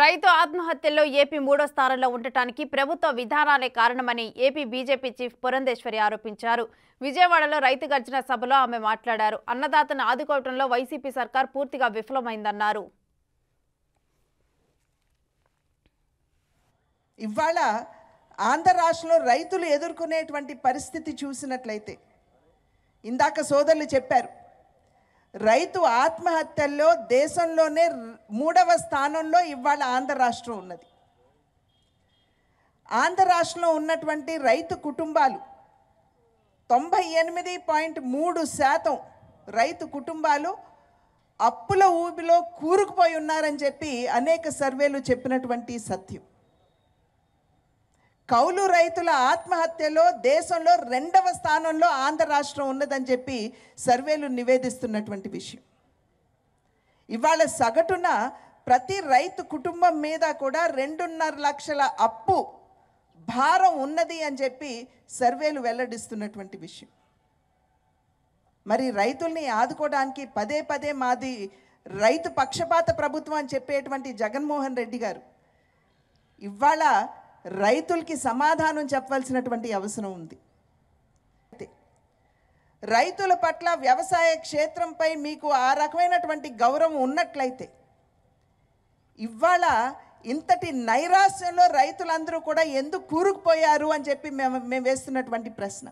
రైతు ఆత్మహత్యల్లో ఏపీ మూడో స్థానంలో ఉండటానికి ప్రభుత్వ విధానాలే కారణమని ఏపీ బీజేపీ చీఫ్ పురంధేశ్వరి ఆరోపించారు. విజయవాడలో రైతు గర్జన సభలో ఆమె మాట్లాడారు. అన్నదాతను ఆదుకోవడంలో వైసీపీ సర్కార్ పూర్తిగా విఫలమైందన్నారు. ఇవాళ ఆంధ్ర రాష్ట్రంలో రైతులు ఎదుర్కొనేటువంటి పరిస్థితి చూసినట్లయితే ఇందాక సోదరులు చెప్పారు, రైతు ఆత్మహత్యల్లో దేశంలోనే 3వ స్థానంలో ఇవాళ ఆంధ్ర రాష్ట్రం ఉన్నది. ఆంధ్ర రాష్ట్రంలో ఉన్నటువంటి రైతు కుటుంబాలు 98.3% రైతు కుటుంబాలు అప్పుల ఊబిలో కూరుకుపోయి ఉన్నారని చెప్పి అనేక సర్వేలు చెప్పినటువంటి సత్యం. కౌలు రైతుల ఆత్మహత్యలో దేశంలో 2వ స్థానంలో ఆంధ్ర రాష్ట్రం ఉన్నదని చెప్పి సర్వేలు నివేదిస్తున్నటువంటి విషయం. ఇవాళ సగటున ప్రతి రైతు కుటుంబం మీద కూడా 2.5 లక్షల అప్పు భారం ఉన్నది అని చెప్పి సర్వేలు వెల్లడిస్తున్నటువంటి విషయం. మరి రైతుల్ని ఆదుకోవడానికి పదే పదే మాది రైతు పక్షపాత ప్రభుత్వం అని చెప్పేటువంటి జగన్మోహన్ రెడ్డి గారు ఇవాళ రైతులకి సమాధానం చెప్పవలసినటువంటి అవసరం ఉంది. రైతుల పట్ల వ్యవసాయ క్షేత్రంపై మీకు ఆ రకమైనటువంటి గౌరవం ఉన్నట్లయితే ఇవాళ ఇంతటి నైరాశ్యంలో రైతులందరూ కూడా ఎందుకు కూరుకుపోయారు అని చెప్పి మేము వేస్తున్నటువంటి ప్రశ్న.